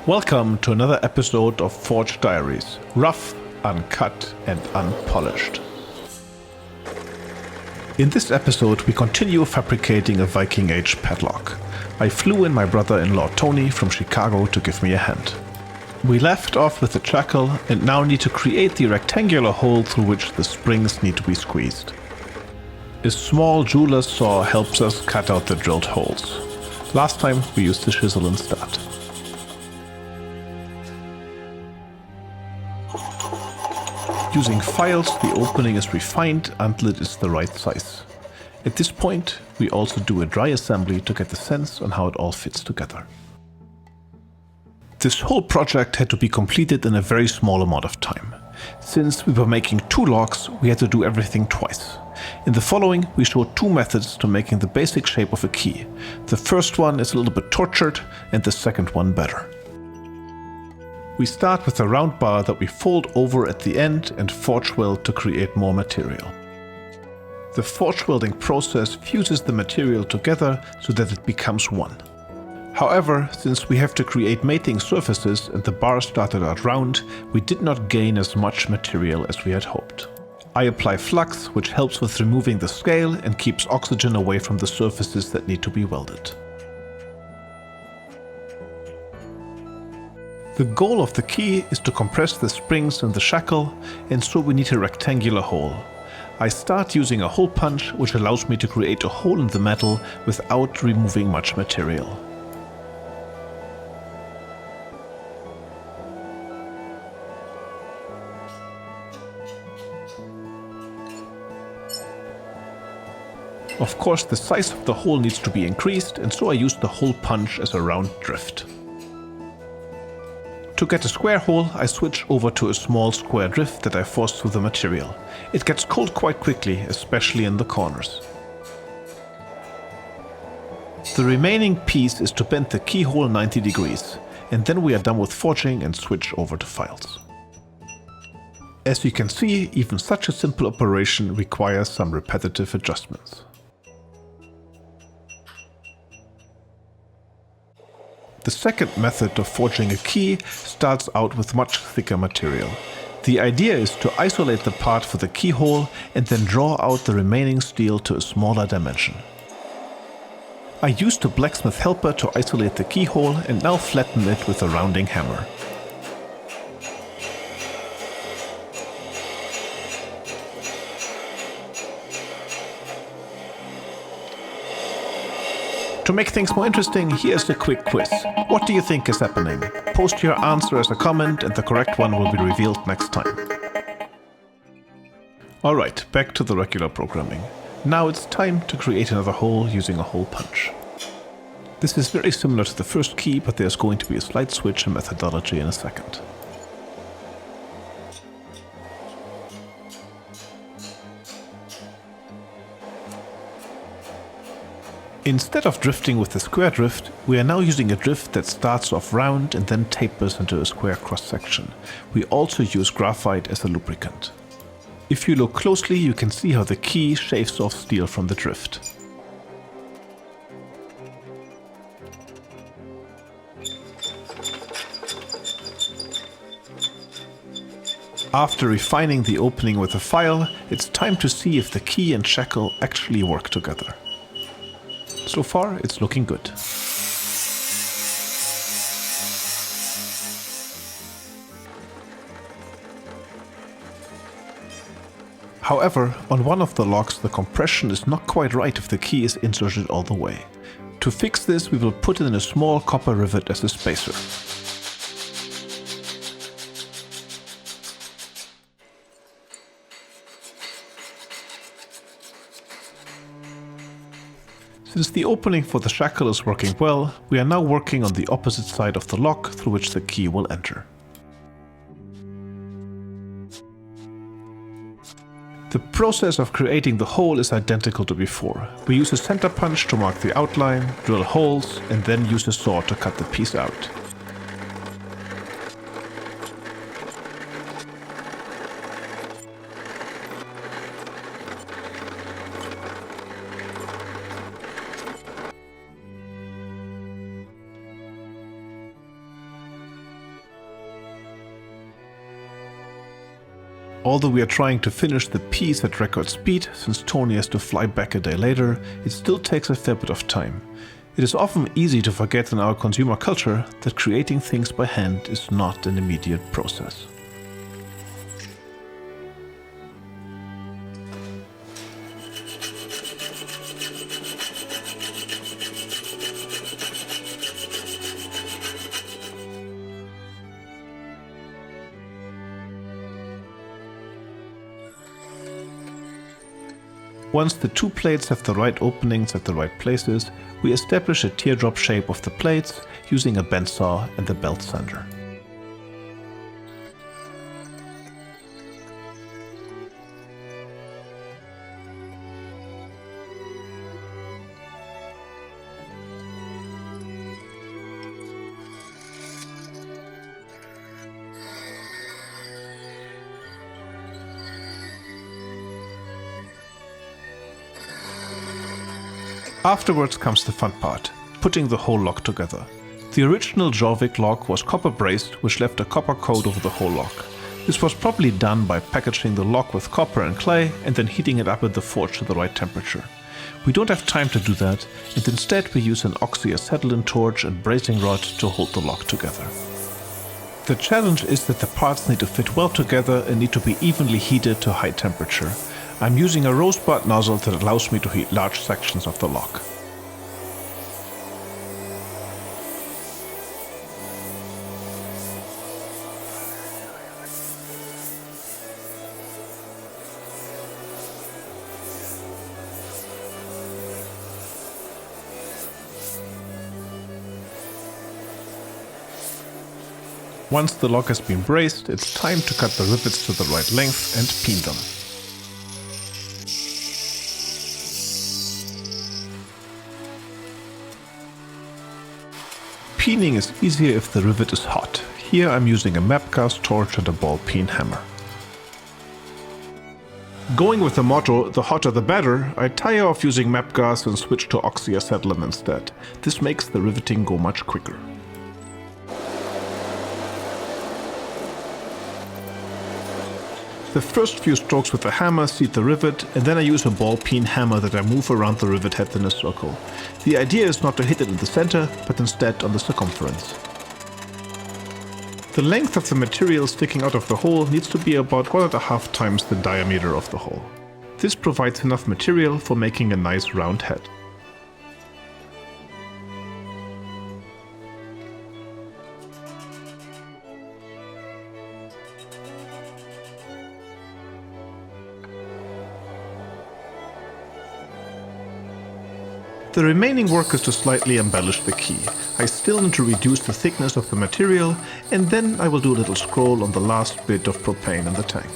Welcome to another episode of Forge Diaries, rough, uncut and unpolished. In this episode we continue fabricating a Viking-Age padlock. I flew in my brother-in-law Tony from Chicago to give me a hand. We left off with the shackle and now need to create the rectangular hole through which the springs need to be squeezed. A small jeweler's saw helps us cut out the drilled holes. Last time we used the chisel instead. Using files, the opening is refined until it is the right size. At this point, we also do a dry assembly to get a sense on how it all fits together. This whole project had to be completed in a very small amount of time. Since we were making 2 locks, we had to do everything twice. In the following, we show 2 methods to making the basic shape of a key. The first one is a little bit tortured and the second one better. We start with a round bar that we fold over at the end and forge weld to create more material. The forge welding process fuses the material together so that it becomes one. However, since we have to create mating surfaces and the bar started out round, we did not gain as much material as we had hoped. I apply flux, which helps with removing the scale and keeps oxygen away from the surfaces that need to be welded. The goal of the key is to compress the springs in the shackle, and so we need a rectangular hole. I start using a hole punch, which allows me to create a hole in the metal without removing much material. Of course, the size of the hole needs to be increased, and so I use the hole punch as a round drift. To get a square hole, I switch over to a small square drift that I force through the material. It gets cold quite quickly, especially in the corners. The remaining piece is to bend the keyhole 90 degrees, and then we are done with forging and switch over to files. As you can see, even such a simple operation requires some repetitive adjustments. The second method of forging a key starts out with much thicker material. The idea is to isolate the part for the keyhole and then draw out the remaining steel to a smaller dimension. I used a blacksmith helper to isolate the keyhole and now flatten it with a rounding hammer. To make things more interesting, here's a quick quiz. What do you think is happening? Post your answer as a comment and the correct one will be revealed next time. Alright, back to the regular programming. Now it's time to create another hole using a hole punch. This is very similar to the first key, but there's going to be a slight switch in methodology in a second. Instead of drifting with the square drift, we are now using a drift that starts off round and then tapers into a square cross-section. We also use graphite as a lubricant. If you look closely, you can see how the key shaves off steel from the drift. After refining the opening with a file, it's time to see if the key and shackle actually work together. So far, it's looking good. However, on one of the locks the compression is not quite right if the key is inserted all the way. To fix this, we will put in a small copper rivet as a spacer. Since the opening for the shackle is working well, we are now working on the opposite side of the lock through which the key will enter. The process of creating the hole is identical to before. We use a center punch to mark the outline, drill holes, and then use a saw to cut the piece out. Although we are trying to finish the piece at record speed, since Tony has to fly back a day later, it still takes a fair bit of time. It is often easy to forget in our consumer culture that creating things by hand is not an immediate process. Once the two plates have the right openings at the right places, we establish a teardrop shape of the plates using a bend saw and the belt sander. Afterwards comes the fun part, putting the whole lock together. The original Jorvik lock was copper brazed, which left a copper coat over the whole lock. This was probably done by packaging the lock with copper and clay and then heating it up in the forge to the right temperature. We don't have time to do that, and instead we use an oxy-acetylene torch and brazing rod to hold the lock together. The challenge is that the parts need to fit well together and need to be evenly heated to high temperature. I'm using a rosebud nozzle that allows me to heat large sections of the lock. Once the lock has been brazed, it's time to cut the rivets to the right length and peen them. Peening is easier if the rivet is hot. Here I'm using a map cast torch and a ball peen hammer. Going with the motto, the hotter the better, I tire off using map gas and switch to oxy-acetylene instead. This makes the riveting go much quicker. The first few strokes with the hammer seat the rivet, and then I use a ball peen hammer that I move around the rivet head in a circle. The idea is not to hit it in the center, but instead on the circumference. The length of the material sticking out of the hole needs to be about 1.5 times the diameter of the hole. This provides enough material for making a nice round head. The remaining work is to slightly embellish the key. I still need to reduce the thickness of the material, and then I will do a little scroll on the last bit of propane in the tank.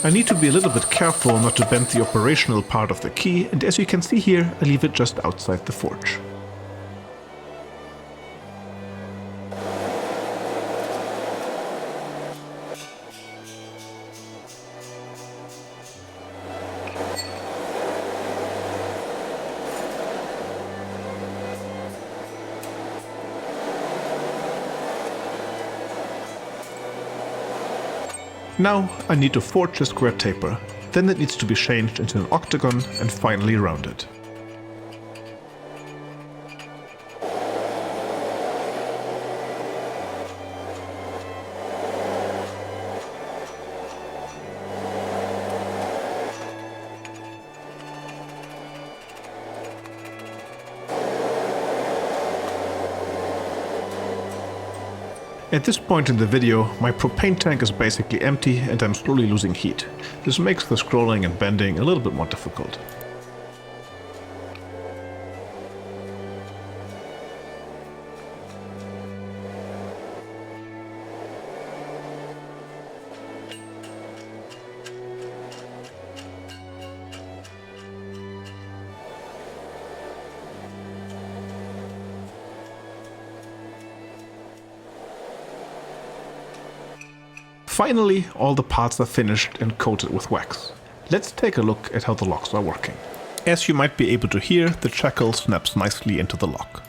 I need to be a little bit careful not to bend the operational part of the key, and as you can see here, I leave it just outside the forge. Now I need to forge a square taper, then it needs to be changed into an octagon and finally rounded. At this point in the video, my propane tank is basically empty and I'm slowly losing heat. This makes the scrolling and bending a little bit more difficult. Finally, all the parts are finished and coated with wax. Let's take a look at how the locks are working. As you might be able to hear, the shackle snaps nicely into the lock.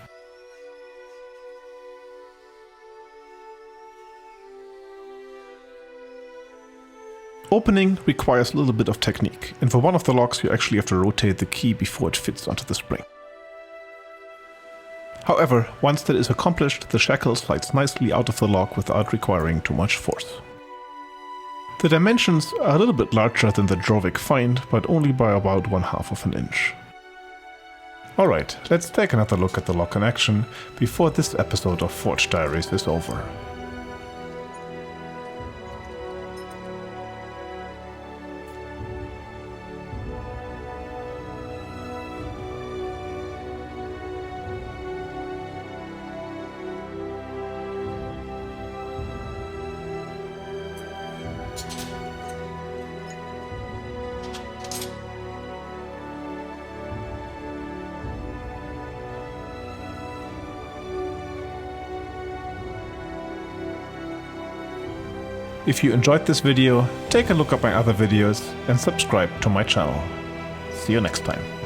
Opening requires a little bit of technique, and for one of the locks you actually have to rotate the key before it fits onto the spring. However, once that is accomplished, the shackle slides nicely out of the lock without requiring too much force. The dimensions are a little bit larger than the Jorvik find, but only by about 1/2 of an inch. Alright, let's take another look at the lock in action before this episode of Forge Diaries is over. If you enjoyed this video, take a look at my other videos and subscribe to my channel. See you next time.